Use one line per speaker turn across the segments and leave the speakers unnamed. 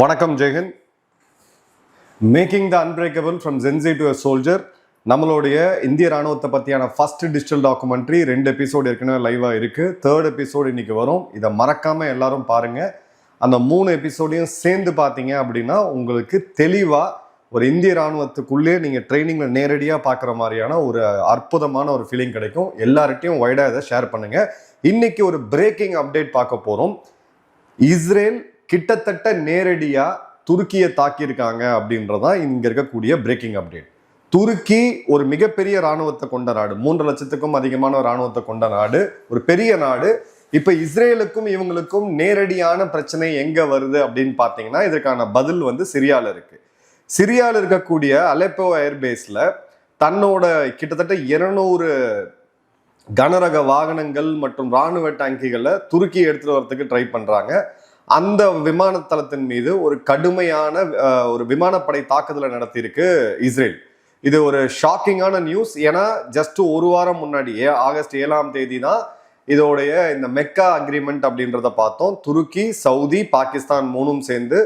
வணக்கம் Jai Hind. Making the unbreakable from Gen Z to a soldier நம்மளுடைய இந்திய ராணுவத்தை பற்றியான ஃபர்ஸ்ட் டிஜிட்டல் டாக்குமெண்ட்ரி 2 எபிசோடு ஏற்கனவே லைவாக இருக்குது. 3rd எபிசோடு இன்னைக்கு வரும். இதை மறக்காமல் எல்லாரும் பாருங்கள். அந்த 3 எபிசோடையும் சேர்ந்து பார்த்தீங்க அப்படின்னா உங்களுக்கு தெளிவாக ஒரு இந்திய ராணுவத்துக்குள்ளே நீங்கள் ட்ரைனிங்கில் நேரடியாக பார்க்குற மாதிரியான ஒரு அற்புதமான ஒரு ஃபீலிங் கிடைக்கும். எல்லார்ட்டையும் வைடாக இதை ஷேர் பண்ணுங்கள். இன்னைக்கு ஒரு பிரேக்கிங் அப்டேட் பார்க்க போகிறோம். இஸ்ரேல் கிட்டத்தட்ட நேரடியா துருக்கியை தாக்கியிருக்காங்க அப்படின்றதான் இங்க இருக்கக்கூடிய பிரேக்கிங் அப்டேட். துருக்கி ஒரு மிகப்பெரிய ராணுவத்தை கொண்ட நாடு, 3 லட்சத்துக்கும் அதிகமான ராணுவத்தை கொண்ட நாடு, ஒரு பெரிய நாடு. இப்ப இஸ்ரேலுக்கும் இவங்களுக்கும் நேரடியான பிரச்சனை எங்க வருது அப்படின்னு பாத்தீங்கன்னா இதற்கான பதில் சிரியால இருக்கு. சிரியால இருக்கக்கூடிய அலெப்போ ஏர்பேஸ்ல தன்னோட கிட்டத்தட்ட 200 கனரக வாகனங்கள் மற்றும் ராணுவ டேங்கிகளை துருக்கி எடுத்துட்டு வரதுக்கு ட்ரை பண்றாங்க. அந்த விமான தளத்தின் மீது ஒரு கடுமையான ஒரு விமானப்படை தாக்குதலை நடத்தியிருக்கு இஸ்ரேல். இது ஒரு ஷாக்கிங்கான நியூஸ். ஏன்னா ஜஸ்ட் ஒரு வாரம் முன்னாடி ஆகஸ்ட் 7ஆம் தேதி தான் இதோடைய இந்த மெக்கா அக்ரிமெண்ட் அப்படின்றத பார்த்தோம். துருக்கி, சவுதி, பாகிஸ்தான் 3ம் சேர்ந்து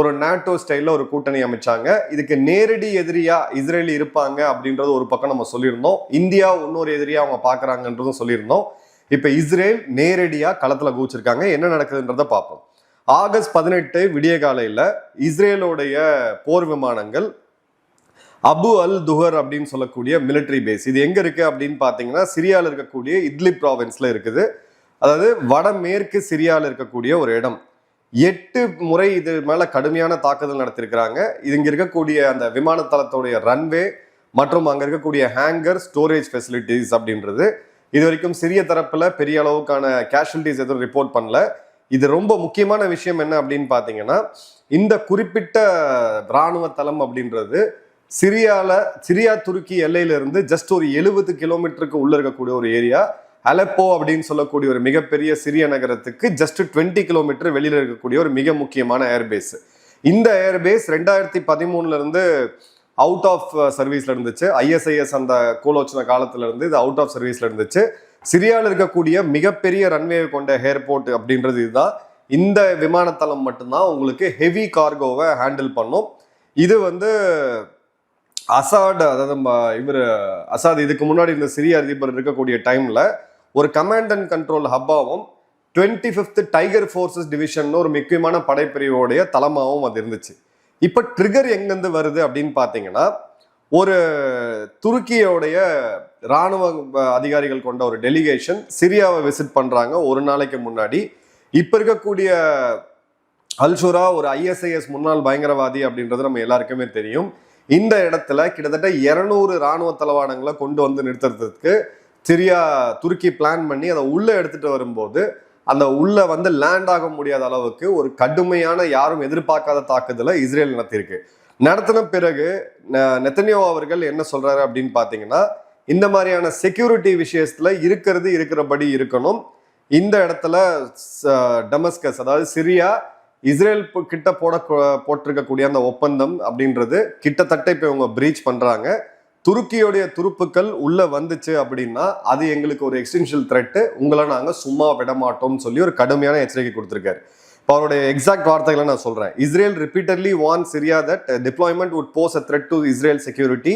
ஒரு நேட்டோ ஸ்டைல்ல ஒரு கூட்டணி அமைச்சாங்க. இதுக்கு நேரடி எதிரியா இஸ்ரேல் இருப்பாங்க அப்படின்றது ஒரு பக்கம் நம்ம சொல்லியிருந்தோம். இந்தியா இன்னொரு எதிரியா அவங்க பாக்குறாங்கன்றதும் சொல்லியிருந்தோம். இப்ப இஸ்ரேல் நேரடியா களத்துல குதிச்சிருக்காங்க. என்ன நடக்குதுன்றத பார்ப்போம். ஆகஸ்ட் 18 விடிய காலையில் இஸ்ரேலோடைய போர் விமானங்கள் அபு அல் துஹர் அப்படின்னு சொல்லக்கூடிய மிலிட்டரி பேஸ், இது எங்க இருக்கு அப்படின்னு பாத்தீங்கன்னா சிரியாவில் இருக்கக்கூடிய இட்லிப் ப்ராவின்ஸ்ல இருக்குது. அதாவது வடமேற்கு சிரியாவில் இருக்கக்கூடிய ஒரு இடம். 8 முறை இது மேல கடுமையான தாக்குதல் நடத்திருக்கிறாங்க. இது இங்க இருக்கக்கூடிய அந்த விமான தளத்துடைய ரன்வே மற்றும் அங்க இருக்கக்கூடிய ஹேங்கர் ஸ்டோரேஜ் ஃபெசிலிட்டிஸ் அப்படின்றது இது வரைக்கும் சிரிய தரப்புல பெரிய அளவுக்கான கேஷுவலிட்டிஸ் எதுவும் ரிப்போர்ட் பண்ணல. இது ரொம்ப முக்கியமான விஷயம் என்ன அப்படின்னு பாத்தீங்கன்னா இந்த குறிப்பிட்ட இராணுவ தளம் அப்படின்றது சிரியா துருக்கி எல்லையில இருந்து ஜஸ்ட் ஒரு 70 கிலோமீட்டருக்கு உள்ள இருக்கக்கூடிய ஒரு ஏரியா. அலெப்போ அப்படின்னு சொல்லக்கூடிய ஒரு மிகப்பெரிய சிரிய நகரத்துக்கு ஜஸ்ட் 20 கிலோமீட்டர் வெளியில இருக்கக்கூடிய ஒரு மிக முக்கியமான ஏர்பேஸ். இந்த ஏர்பேஸ் 2013 இருந்து அவுட் ஆஃப் சர்வீஸ்ல இருந்துச்சு. ISIS அந்த கோலோச்சன காலத்துல இருந்து இது அவுட் ஆஃப் சர்வீஸ்ல இருந்துச்சு. சிரியாவில் இருக்கக்கூடிய மிகப்பெரிய ரன்வே கொண்ட ஏர்போர்ட் அப்படின்றது இதுதான். இந்த விமானத்தளம் மட்டும்தான் உங்களுக்கு ஹெவி கார்கோவை ஹேண்டில் பண்ணும். இது அசாட், அதாவது அசாத் இதுக்கு முன்னாடி இந்த சிரிய அதிபர் இருக்கக்கூடிய டைம்ல ஒரு கமாண்ட் அண்ட் கண்ட்ரோல் ஹப்பாவும் 25th டைகர் ஃபோர்ஸஸ் டிவிஷன் ஒரு முக்கியமான படைப்பிரிவோடைய தளமாகவும் அது இருந்துச்சு. இப்ப ட்ரிகர் எங்கிருந்து வருது அப்படின்னு பாத்தீங்கன்னா ஒரு துருக்கியோடைய ராணுவ அதிகாரிகள் கொண்ட ஒரு டெலிகேஷன் சிரியாவை விசிட் பண்றாங்க ஒரு நாளைக்கு முன்னாடி. இப்ப இருக்கக்கூடிய அல்ஷுரா ஒரு ISIS முன்னாள் பயங்கரவாதி அப்படின்றது நம்ம எல்லாருக்குமே தெரியும். இந்த இடத்துல கிட்டத்தட்ட 200 ராணுவ தளவாடங்களை கொண்டு நிறுத்துறதுக்கு துருக்கி பிளான் பண்ணி அதை உள்ள எடுத்துட்டு வரும்போது அந்த உள்ள லேண்ட் ஆக முடியாத அளவுக்கு ஒரு கடுமையான யாரும் எதிர்பார்க்காத தாக்குதலை இஸ்ரேல் நடத்தின பிறகு நெத்தன்யாஹூ அவர்கள் என்ன சொல்றாரு அப்படின்னு பாத்தீங்கன்னா இந்த மாதிரியான செக்யூரிட்டி விஷயத்துல இருக்கிறபடி இருக்கணும். இந்த இடத்துல டமஸ்கஸ், அதாவது சிரியா இஸ்ரேல் கிட்ட போட்டிருக்கக்கூடிய அந்த ஒப்பந்தம் அப்படின்றது கிட்டத்தட்ட இப்ப இவங்க பிரீச் பண்றாங்க. துருக்கியோடைய துருப்புக்கள் உள்ள வந்துச்சு அப்படின்னா அது எங்களுக்கு ஒரு எக்ஸ்டென்ஷியல் த்ரெட், உங்களை நாங்க சும்மா விட மாட்டோம்னு சொல்லி ஒரு கடுமையான எச்சரிக்கை கொடுத்திருக்காரு. இப்போ அவருடைய எக்ஸாக்ட் வார்த்தைகளை நான் சொல்றேன். Israel repeatedly warns Syria that deployment would pose a threat to Israel security.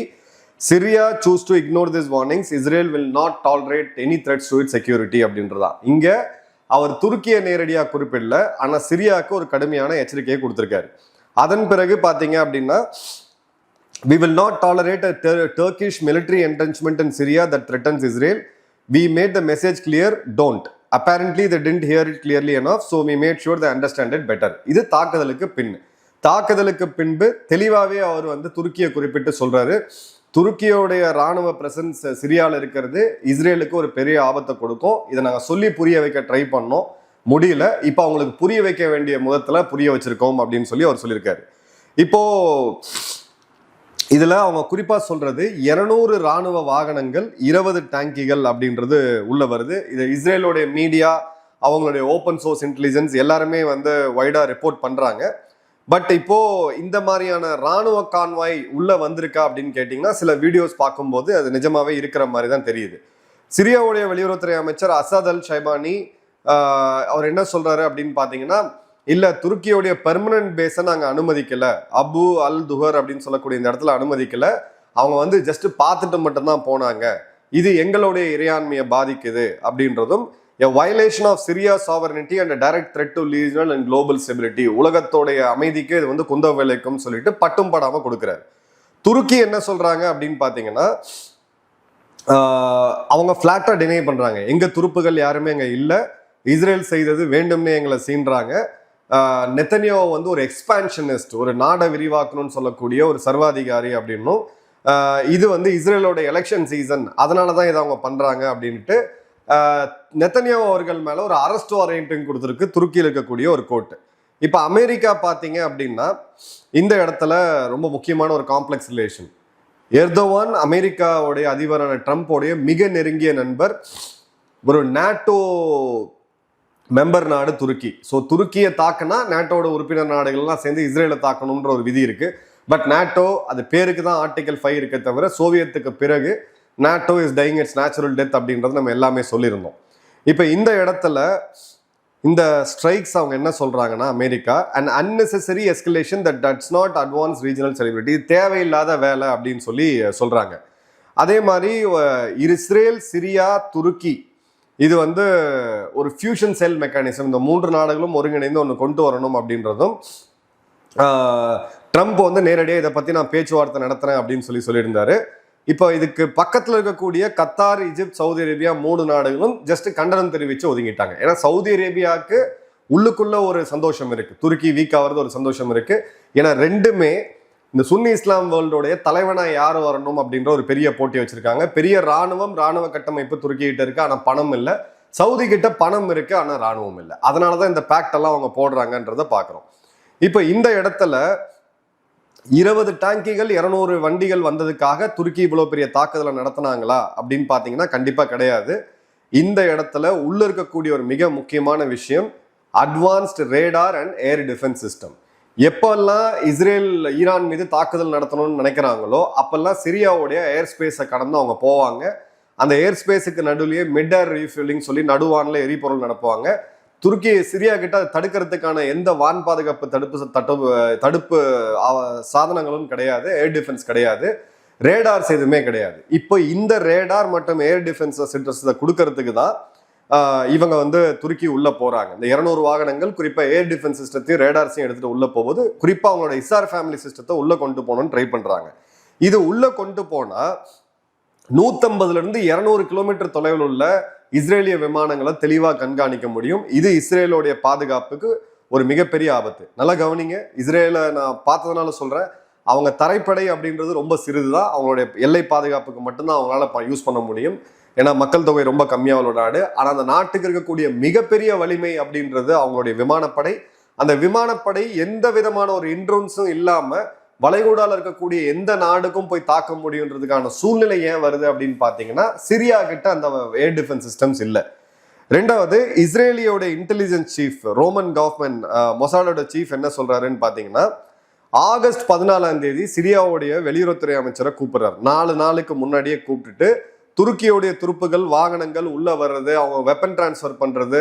Syria choose to ignore these warnings. Israel will not tolerate any threats to its security அப்படின்றதா. இங்க அவர் துருக்கியை நேரடியா குறிப்பிடல, ஆனா சிரியாவுக்கு ஒரு கடுமையான எச்சரிக்கையை கொடுத்திருக்காரு. அதன் பிறகு பாத்தீங்க அப்படின்னா we will not tolerate a Turkish military entrenchment in Syria that threatens Israel. We made the message clear, don't. Apparently they didn't hear it clearly enough, so we made sure they understand it better. இது தாக்குதலுக்கு பின்பு தெளிவாவே அவர் துருக்கியை குறிப்பிட்டு சொல்றாரு. துருக்கியோடைய ராணுவ presence சிரியாவில் இருக்கிறது இஸ்ரேலுக்கு ஒரு பெரிய ஆபத்தை கொடுக்கும். இதை நாங்கள் சொல்லி புரிய வைக்க ட்ரை பண்ணோம், முடியல. இப்போ அவங்களுக்கு புரிய வைக்க வேண்டிய முதத்துல புரிய வச்சிருக்கோம் அப்படின்னு சொல்லி அவர் சொல்லியிருக்காரு. இப்போ இதுல அவங்க குறிப்பா சொல்றது 200 ராணுவ வாகனங்கள், 20 டேங்கிகள் அப்படின்றது உள்ள வருது. இது இஸ்ரேலோடைய மீடியா, அவங்களுடைய ஓப்பன் சோர்ஸ் இன்டெலிஜென்ஸ் எல்லாருமே வைடா ரிப்போர்ட் பண்றாங்க. பட் இப்போ இந்த மாதிரியான ராணுவ கான்வாய் உள்ள வந்திருக்கா அப்படின்னு கேட்டீங்கன்னா சில வீடியோஸ் பார்க்கும்போது அது நிஜமாவே இருக்கிற மாதிரி தான் தெரியுது. சிரியாவுடைய வெளியுறவுத்துறை அமைச்சர் அசாத் அல் ஷைபானி அவர் என்ன சொல்றாரு அப்படின்னு பாத்தீங்கன்னா இல்ல துருக்கியோடைய பெர்மனன்ட் பேஸை நாங்க அனுமதிக்கல, அபு அல் துஹர் அப்படின்னு சொல்லக்கூடிய இந்த இடத்துல அனுமதிக்கல, அவங்க வந்து ஜஸ்ட் பார்த்துட்டு மட்டும்தான் போனாங்க, இது எங்களுடைய இறையாண்மையை பாதிக்குது அப்படின்றதும் a violation of Syria's sovereignty and a direct threat to regional and global stability, உலகத்தோடைய அமைதிக்கு இது வந்து குந்த விளைக்கும் சொல்லிட்டு பட்டும் படாம கொடுக்குறாரு. துருக்கி என்ன சொல்றாங்க அப்படின்னு பாத்தீங்கன்னா, அவங்க பிளாட்டா டினை பண்றாங்க, எங்க துருப்புகள் யாருமே எங்க இல்ல, இஸ்ரேல் செய்தது வேண்டும்னே எங்களை சீன்றாங்க. நெத்தன்யாஹூ வந்து ஒரு எக்ஸ்பான்ஷனிஸ்ட், ஒரு நாடை விரிவாக்கணும்னு சொல்லக்கூடிய ஒரு சர்வாதிகாரி அப்படின்னும், இது வந்து இஸ்ரேலோட எலெக்ஷன் சீசன் அதனாலதான் இதை அவங்க பண்றாங்க அப்படின்ட்டு நெத்தன்யாஹூ அவர்கள் மேல ஒரு அரெஸ்ட் வாரண்ட்டும் கொடுத்துருக்கு துருக்கியில் இருக்கக்கூடிய ஒரு கோர்ட். இப்ப அமெரிக்கா பாத்தீங்க அப்படின்னா இந்த இடத்துல ரொம்ப முக்கியமான ஒரு காம்ப்ளெக்ஸ் ரிலேஷன். எர்தோவான் அமெரிக்காவுடைய அதிபரான ட்ரம்ப்போடைய மிக நெருங்கிய நண்பர், ஒரு நேட்டோ மெம்பர் நாடு துருக்கி. ஸோ துருக்கியை தாக்குனா நேட்டோட உறுப்பினர் நாடுகள்லாம் சேர்ந்து இஸ்ரேலை தாக்கணும்ன்ற ஒரு விதி இருக்கு. பட் நேட்டோ அது பேருக்கு தான் ஆர்டிகல் 5 இருக்க தவிர, சோவியத்துக்கு பிறகு NATO is dying its natural death அப்படின்றது நம்ம எல்லாமே சொல்லியிருந்தோம். இப்போ இந்த இடத்துல இந்த ஸ்ட்ரைக்ஸ் அவங்க என்ன சொல்றாங்கன்னா, America and unnecessary escalation that does not advance regional stability, தேவையில்லாத வேலை அப்படின்னு சொல்லி சொல்றாங்க. அதே மாதிரி இஸ்ரேல், சிரியா, துருக்கி இது வந்து ஒரு ஃபியூஷன் செல் மெக்கானிசம், இந்த 3 நாடுகளும் ஒருங்கிணைந்து ஒன்று கொண்டு வரணும் அப்படின்றதும் ட்ரம்ப் வந்து நேரடியாக இதை பற்றி நான் பேச்சுவார்த்தை நடத்துறேன் அப்படின்னு சொல்லியிருந்தாரு. இப்போ இதுக்கு பக்கத்தில் இருக்கக்கூடிய கத்தார், ஈஜிப்ட், சவுதி அரேபியா 3 நாடுகளும் ஜஸ்ட் கண்டனம் தெரிவித்து ஒதுங்கிட்டாங்க. ஏன்னா சவுதி அரேபியாவுக்கு உள்ளுக்குள்ள ஒரு சந்தோஷம் இருக்கு, துருக்கி வீக் ஆகிறது ஒரு சந்தோஷம் இருக்கு. ஏன்னா ரெண்டுமே இந்த சுன்னி இஸ்லாம் வேர்ல்டோடைய தலைவனா யார் வரணும் அப்படின்ற ஒரு பெரிய போட்டி வச்சிருக்காங்க. பெரிய ராணுவ கட்டமைப்பு துருக்கி கிட்ட இருக்கு, ஆனா பணம் இல்லை. சவுதி கிட்ட பணம் இருக்கு, ஆனா ராணுவம் இல்லை. அதனாலதான் இந்த பேக்ட் எல்லாம் அவங்க போடுறாங்கன்றத பாக்குறோம். இப்ப இந்த இடத்துல 20 டாங்கிகள் 200 வண்டிகள் வந்ததுக்காக துருக்கி இவ்வளவு பெரிய தாக்குதலை நடத்தினாங்களா அப்படின்னு பாத்தீங்கன்னா கண்டிப்பா கிடையாது. இந்த இடத்துல உள்ள இருக்கக்கூடிய ஒரு மிக முக்கியமான விஷயம் advanced radar and air defence system. எப்பெல்லாம் இஸ்ரேல் ஈரான் மீது தாக்குதல் நடத்தணும்னு நினைக்கிறாங்களோ அப்பெல்லாம் சிரியாவுடைய ஏர் ஸ்பேஸை கடந்து அவங்க போவாங்க. அந்த ஏர் ஸ்பேஸுக்கு நடுவிலேயே மிட் ஏர் ரீஃபில்லிங் சொல்லி நடுவான்ல எரிபொருள் நடப்புவாங்க. துருக்கி சிரியா கிட்ட அதை தடுக்கிறதுக்கான எந்த வான் பாதுகாப்பு தடுப்பு சாதனங்களும் கிடையாது, ஏர் டிஃபென்ஸ் கிடையாது, ரேடார்ஸ் எதுவுமே கிடையாது. இப்போ இந்த ரேடார் மற்றும் ஏர் டிஃபென்ஸ் சென்டர்ஸ் கொடுக்கறதுக்கு தான் இவங்க வந்து துருக்கி உள்ள போறாங்க. இந்த 200 வாகனங்கள் குறிப்பா ஏர் டிஃபென்ஸ் சிஸ்டத்தையும் ரேடார்ஸையும் எடுத்துட்டு உள்ள போகுது. குறிப்பா அவங்களோட இஸ்ஆர் ஃபேமிலி சிஸ்டத்தை உள்ள கொண்டு போகணும்னு ட்ரை பண்றாங்க. இது உள்ள கொண்டு போனா 150 இருந்து 200 கிலோமீட்டர் தொலைவில் உள்ள இஸ்ரேலிய விமானங்களை தெளிவா கண்காணிக்க முடியும். இது இஸ்ரேலோடைய பாதுகாப்புக்கு ஒரு மிகப்பெரிய ஆபத்து. நல்லா கவனிங்க, இஸ்ரேலை நான் பார்த்ததுனால சொல்றேன், அவங்க தரைப்படை அப்படின்றது ரொம்ப சிறிதுதான், அவங்களுடைய எல்லை பாதுகாப்புக்கு மட்டும்தான் அவங்களால யூஸ் பண்ண முடியும். ஏன்னா மக்கள் தொகை ரொம்ப கம்மியாக உள்ள நாடு. ஆனால் அந்த நாட்டுக்கு இருக்கக்கூடிய மிகப்பெரிய வலிமை அப்படின்றது அவங்களுடைய விமானப்படை. அந்த விமானப்படை எந்த விதமான ஒரு இன்ட்ரூன்ஸும் இல்லாம வளைகுடால இருக்கக்கூடிய எந்த நாடுக்கும் போய் தாக்க முடியுன்றதுக்கான சூழ்நிலை ஏன் வருது அப்படின்னு பாத்தீங்கன்னா, சிரியா கிட்ட அந்த ஏர் டிஃபென்ஸ் சிஸ்டம்ஸ் இல்லை. ரெண்டாவது, இஸ்ரேலியோட இன்டெலிஜென்ஸ் சீஃப் ரோமன் கவர்மெண்ட் மொசாடோட சீஃப் என்ன சொல்றாருன்னு பாத்தீங்கன்னா, ஆகஸ்ட் 14ஆம் தேதி சிரியாவுடைய வெளியுறவுத்துறை அமைச்சரை கூப்பிடுறாரு. 4 நாளுக்கு முன்னாடியே கூப்பிட்டுட்டு துருக்கியோடைய துருப்புகள் வாகனங்கள் உள்ள வர்றது, அவங்க வெப்பன் டிரான்ஸ்ஃபர் பண்றது,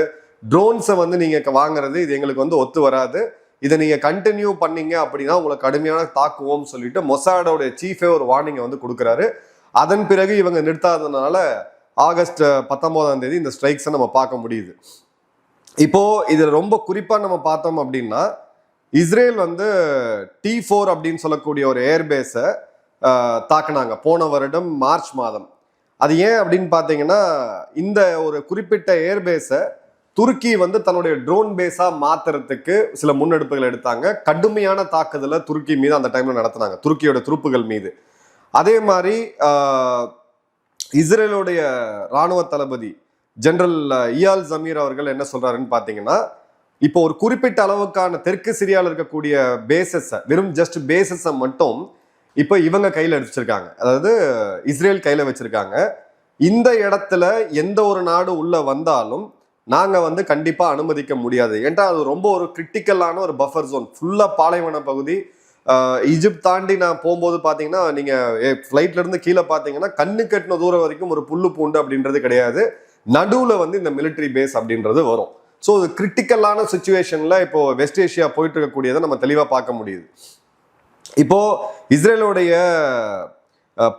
ட்ரோன்ஸை வந்து நீங்க வாங்குறது, இது எங்களுக்கு வந்து ஒத்து வராது, இதை நீங்க கண்டினியூ பண்ணீங்க அப்படின்னா உங்களை கடுமையான தாக்குவோம் சொல்லிட்டு மொசாடோடைய சீஃபே ஒரு வார்னிங்கை வந்து கொடுக்குறாரு. அதன் பிறகு இவங்க நிறுத்தாததுனால ஆகஸ்ட் 19ஆம் தேதி இந்த ஸ்ட்ரைக்ஸை நம்ம பார்க்க முடியுது. இப்போ இது ரொம்ப குறிப்பா நம்ம பார்த்தோம் அப்படின்னா, இஸ்ரேல் வந்து T4 அப்படின்னு சொல்லக்கூடிய ஒரு ஏர்பேஸை தாக்குனாங்க போன வருடம் மார்ச் மாதம். அது ஏன் அப்படின்னு பார்த்தீங்கன்னா, இந்த ஒரு குறிப்பிட்ட ஏர்பேஸை துருக்கி வந்து தன்னுடைய ட்ரோன் பேஸா மாத்துறதுக்கு சில முன்னெடுப்புகள் எடுத்தாங்க. கடுமையான தாக்குதலை துருக்கி மீது அந்த டைம்ல நடத்தினாங்க, துருக்கியோட துருப்புகள் மீது. அதே மாதிரி இஸ்ரேலுடைய ராணுவ தளபதி ஜெனரல் இயால் ஜமீர் அவர்கள் என்ன சொல்றாருன்னு பாத்தீங்கன்னா, இப்போ ஒரு குறிப்பிட்ட அளவுக்கான தெற்கு சிரியாவில் இருக்கக்கூடிய பேசஸை, வெறும் ஜஸ்ட் பேசஸை மட்டும் இப்போ இவங்க கையில எடுத்துருக்காங்க, அதாவது இஸ்ரேல் கையில வச்சிருக்காங்க. இந்த இடத்துல எந்த ஒரு நாடு உள்ள வந்தாலும் நாங்க வந்து கண்டிப்பா அனுமதிக்க முடியாது. ஏன்டா அது ரொம்ப ஒரு கிரிட்டிக்கலான ஒரு பஃபர் ஜோன், ஃபுல்லா பாலைவன பகுதி. ஈஜிப்ட் தாண்டி நான் போகும்போது பாத்தீங்கன்னா, நீங்க ஃபிளைட்ல இருந்து கீழே பாத்தீங்கன்னா கண்ணு கட்டின தூரம் வரைக்கும் ஒரு புல்லு பூண்டு அப்படின்றது கிடையாது. நடுவுல வந்து இந்த மிலிட்டரி பேஸ் அப்படின்றது வரும். ஸோ கிரிட்டிக்கலான சுச்சுவேஷன்ல இப்போ வெஸ்ட் ஏஷியா போயிட்டு இருக்கக்கூடியதை நம்ம தெளிவாக பார்க்க முடியுது. இப்போ இஸ்ரேலுடைய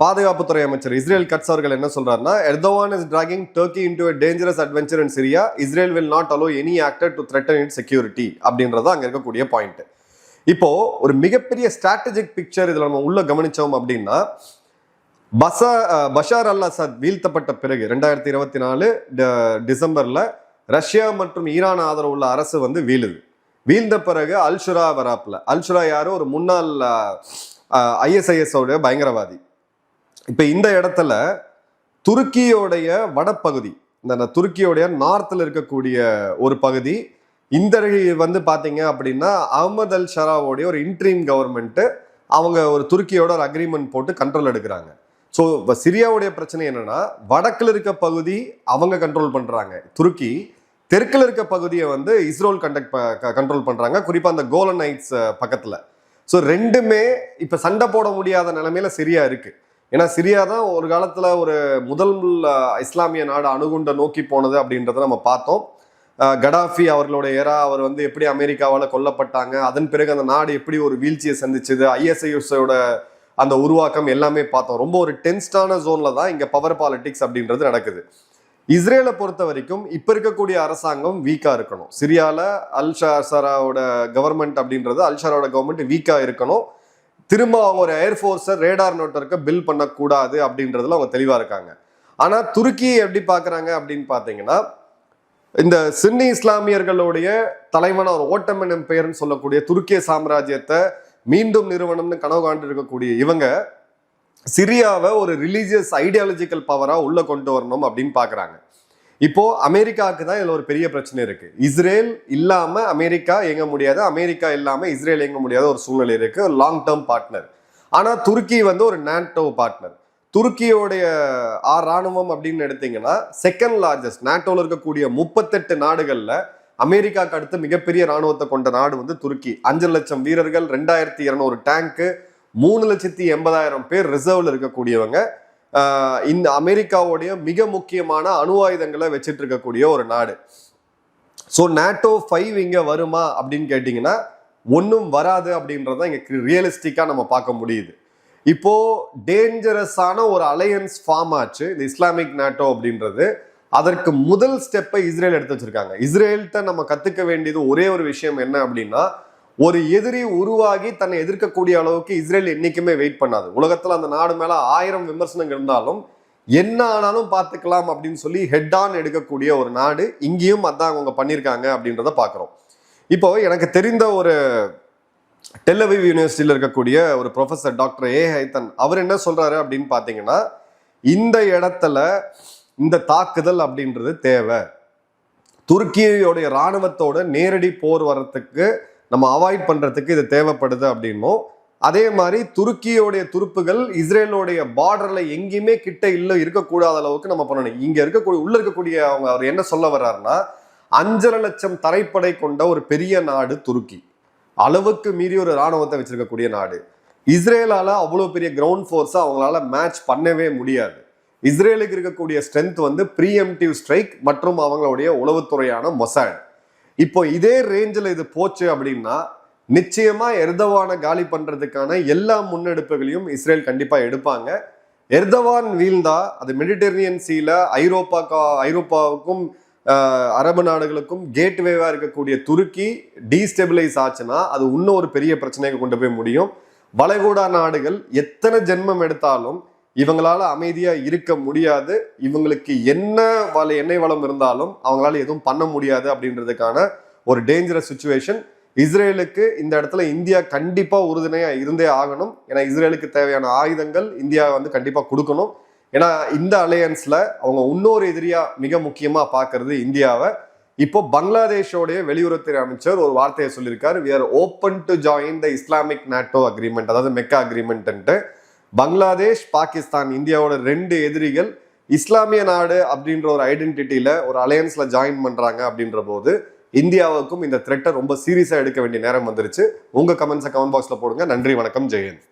பாதுகாப்புத்துறை அமைச்சர் இஸ்ரேல் கட்ஸ் அவர்கள் என்ன சொல்றாருன்னா, Erdogan is dragging Turkey into a dangerous adventure in Syria. Israel will not allow any actor to threaten its security அப்படின்றது அங்க இருக்கக்கூடிய பாயிண்ட். இப்போ ஒரு மிகப்பெரிய ஸ்ட்ராட்டஜிக் பிக்சர் இதுல நம்ம உள்ள கவனிச்சோம் அப்படின்னா, பஷார் அல் அசத் வீழ்த்தப்பட்ட பிறகு 2024 டிசம்பர்ல ரஷ்யா மற்றும் ஈரான் ஆதரவு உள்ள அரசு வந்து வீழ்ந்த பிறகு அல்ஷுரா வராப்ல. அல்ஷுரா யாரும் ஒரு முன்னாள் ISIS உடைய பயங்கரவாதி. இப்ப இந்த இடத்துல துருக்கியோடைய வடப்பகுதி, இந்த துருக்கியோடைய நார்த்ல இருக்கக்கூடிய ஒரு பகுதி, இந்த வந்து பாத்தீங்க அப்படின்னா அஹ்மத் அல் ஷராவோடைய ஒரு இன்ட்ரீம் கவர்மெண்ட் அவங்க ஒரு துருக்கியோட ஒரு அக்ரிமெண்ட் போட்டு கண்ட்ரோல் எடுக்கிறாங்க. ஸோ சிரியாவுடைய பிரச்சனை என்னன்னா, வடக்குல இருக்க பகுதி அவங்க கண்ட்ரோல் பண்றாங்க துருக்கி, தெற்குல இருக்க பகுதியை வந்து இஸ்ரேல் கண்ட்ரோல் பண்றாங்க, குறிப்பா அந்த கோலன் ஹைட்ஸ் பக்கத்துல. ஸோ ரெண்டுமே இப்ப சண்டை போட முடியாத நிலைமையில சிரியா இருக்கு. ஏன்னா சிரியா தான் ஒரு காலத்துல ஒரு முதல் இஸ்லாமிய நாடு அணுகுண்ட நோக்கி போனது அப்படின்றத நம்ம பார்த்தோம். கடாஃபி அவர்களுடைய அவர் வந்து எப்படி அமெரிக்காவால் கொல்லப்பட்டாங்க, அதன் பிறகு அந்த நாடு எப்படி ஒரு வீழ்ச்சியை சந்திச்சது, ISISோட அந்த உருவாக்கம் எல்லாமே பார்த்தோம். ரொம்ப ஒரு டென்ஸ்டான ஜோன்ல தான் இங்க பவர் பாலிடிக்ஸ் அப்படின்றது நடக்குது. இஸ்ரேலை பொறுத்த வரைக்கும் இப்ப இருக்கக்கூடிய அரசாங்கம் வீக்கா இருக்கணும். சிரியால அல்ஷராவோட கவர்மெண்ட் அப்படின்றது, அல்ஷராவோட கவர்மெண்ட் வீக்கா இருக்கணும். திரும்ப அவங்க ஒரு ஏர்ஃபோர்ஸை ரேடார் நெட்வொர்க்கை பில்ட் பண்ணக்கூடாது அப்படின்றதுல அவங்க தெளிவா இருக்காங்க. ஆனா துருக்கி எப்படி பாக்குறாங்க அப்படின்னு பாத்தீங்கன்னா, இந்த சின்னி இஸ்லாமியர்களுடைய தலைவன ஒரு ஓட்டமன் எம்பையர்னு சொல்லக்கூடிய துருக்கிய சாம்ராஜ்யத்தை மீண்டும் நிறுவனம்னு கனவு காண்டு இருக்கக்கூடிய இவங்க சிரியாவை ஒரு ரிலீஜியஸ் ஐடியாலஜிக்கல் பவரா உள்ள கொண்டு வரணும் அப்படின்னு பாக்குறாங்க. இப்போ அமெரிக்காவுக்கு தான் இதுல ஒரு பெரிய பிரச்சனை இருக்கு. இஸ்ரேல் இல்லாம அமெரிக்கா இயங்க முடியாது, அமெரிக்கா இல்லாம இஸ்ரேல் இயங்க முடியாத ஒரு சூழ்நிலை இருக்கு, லாங் டேர்ம் பார்ட்னர். ஆனா துருக்கி வந்து ஒரு நாட்டோ பார்ட்னர். துருக்கியோடைய ராணுவம் அப்படின்னு எடுத்தீங்கன்னா செகண்ட் லார்ஜஸ்ட் நாட்டோல இருக்கக்கூடிய 38 நாடுகள்ல அமெரிக்காவுக்கு அடுத்து மிகப்பெரிய ராணுவத்தை கொண்ட நாடு வந்து துருக்கி. 5 லட்சம் வீரர்கள், 2200 டேங்கு, 3,80,000 பேர் ரிசர்வ்ல இருக்கக்கூடியவங்க. இந்த அமெரிக்காவுடைய மிக முக்கியமான அணு ஆயுதங்களை வச்சிட்டு இருக்கக்கூடிய ஒரு நாடு. ஸோ NATO 5 இங்க வருமா அப்படின்னு கேட்டீங்கன்னா ஒன்றும் வராது அப்படின்றத இங்க ரியலிஸ்டிக்கா நம்ம பார்க்க முடியுது. இப்போ டேஞ்சரஸான ஒரு அலையன்ஸ் ஃபார்ம் ஆச்சு இந்த இஸ்லாமிக் NATO அப்படின்றது. அதற்கு முதல் ஸ்டெப்பை இஸ்ரேல் எடுத்து வச்சிருக்காங்க. இஸ்ரேல்கிட்ட நம்ம கத்துக்க வேண்டியது ஒரே ஒரு விஷயம் என்ன அப்படின்னா, ஒரு எதிரி உருவாகி தன்னை எதிர்க்கக்கூடிய அளவுக்கு இஸ்ரேல் என்னைக்குமே வெயிட் பண்ணாது. உலகத்துல அந்த நாடு மேல 1000 விமர்சனங்கள் இருந்தாலும் என்ன ஆனாலும் பார்த்துக்கலாம் அப்படின்னு சொல்லி ஹெட் ஆன் எடுக்கக்கூடிய ஒரு நாடு. இங்கேயும் அதான் அவங்க பண்ணியிருக்காங்க அப்படின்றத பாக்குறோம். இப்போ எனக்கு தெரிந்த ஒரு டெல் அவீவ் யூனிவர்சிட்டியில இருக்கக்கூடிய ஒரு ப்ரொஃபசர் டாக்டர் ஹைத்தன் அவர் என்ன சொல்றாரு அப்படின்னு பாத்தீங்கன்னா, இந்த இடத்துல இந்த தாக்குதல் அப்படின்றது தேவை. துருக்கியோடைய இராணுவத்தோட நேரடி போர் வர்றதுக்கு நம்ம அவாய்ட் பண்றதுக்கு இது தேவைப்படுது அப்படின்னும், அதே மாதிரி துருக்கியோடைய துருப்புகள் இஸ்ரேலோடைய பார்டர்ல எங்கேயுமே கிட்ட இருக்கக்கூடாத அளவுக்கு நம்ம பண்ணணும். இங்க இருக்கக்கூடிய உள்ள இருக்கக்கூடிய அவர் என்ன சொல்ல வர்றாருன்னா, 5.5 லட்சம் தரைப்படை கொண்ட ஒரு பெரிய நாடு துருக்கி, அளவுக்கு மீறி ஒரு இராணுவத்தை வச்சிருக்கக்கூடிய நாடு. இஸ்ரேலால அவ்வளவு பெரிய கிரவுண்ட் ஃபோர்ஸை அவங்களால மேட்ச் பண்ணவே முடியாது. இஸ்ரேலுக்கு இருக்கக்கூடிய ஸ்ட்ரென்த் வந்து ப்ரீஎம்டிவ் ஸ்ட்ரைக் மற்றும் அவங்களுடைய உளவுத்துறையான மொசாட். இப்போ இதே ரேஞ்சில் இது போச்சு அப்படின்னா நிச்சயமா எர்தவானை காலி பண்றதுக்கான எல்லா முன்னெடுப்புகளையும் இஸ்ரேல் கண்டிப்பா எடுப்பாங்க. எர்தவான் வீழ்ந்தா அது மெடிட்டரேனியன் சீல ஐரோப்பாவுக்கும் அரபு நாடுகளுக்கும் கேட்வேவா இருக்கக்கூடிய துருக்கி டீஸ்டெபிலைஸ் ஆச்சுன்னா அது இன்னும் ஒரு பெரிய பிரச்சனைக்கு கொண்டு போய் முடியும். வளைகுடா நாடுகள் எத்தனை ஜென்மம் எடுத்தாலும் இவங்களால அமைதியா இருக்க முடியாது. இவங்களுக்கு என்ன எண்ணெய் வளம் இருந்தாலும் அவங்களால எதுவும் பண்ண முடியாது அப்படின்றதுக்கான ஒரு டேஞ்சரஸ் சுச்சுவேஷன். இஸ்ரேலுக்கு இந்த இடத்துல இந்தியா கண்டிப்பா உறுதுணையா இருந்தே ஆகணும். ஏன்னா இஸ்ரேலுக்கு தேவையான ஆயுதங்கள் இந்தியா வந்து கண்டிப்பா கொடுக்கணும். ஏன்னா இந்த அலையன்ஸ்ல அவங்க இன்னொரு எதிரியா மிக முக்கியமா பாக்குறது இந்தியாவை. இப்போ பங்களாதேஷோடைய வெளியுறவுத்துறை அமைச்சர் ஒரு வார்த்தையை சொல்லியிருக்காரு, we are open to join the Islamic NATO agreement, அதாவது மெக்கா அக்ரிமெண்ட். பங்களாதேஷ், பாகிஸ்தான், இந்தியாவோட 2 எதிரிகள் இஸ்லாமிய நாடு அப்படின்ற ஒரு ஐடென்டிட்டியில ஒரு அலையன்ஸ்ல ஜாயின் பண்றாங்க அப்படின்ற போது இந்தியாவுக்கும் இந்த த்ரெட்டை ரொம்ப சீரியஸா எடுக்க வேண்டிய நேரம் வந்துருச்சு. உங்க கமெண்ட்ஸை கமெண்ட் பாக்ஸ்ல போடுங்க. நன்றி, வணக்கம், ஜெயந்த்.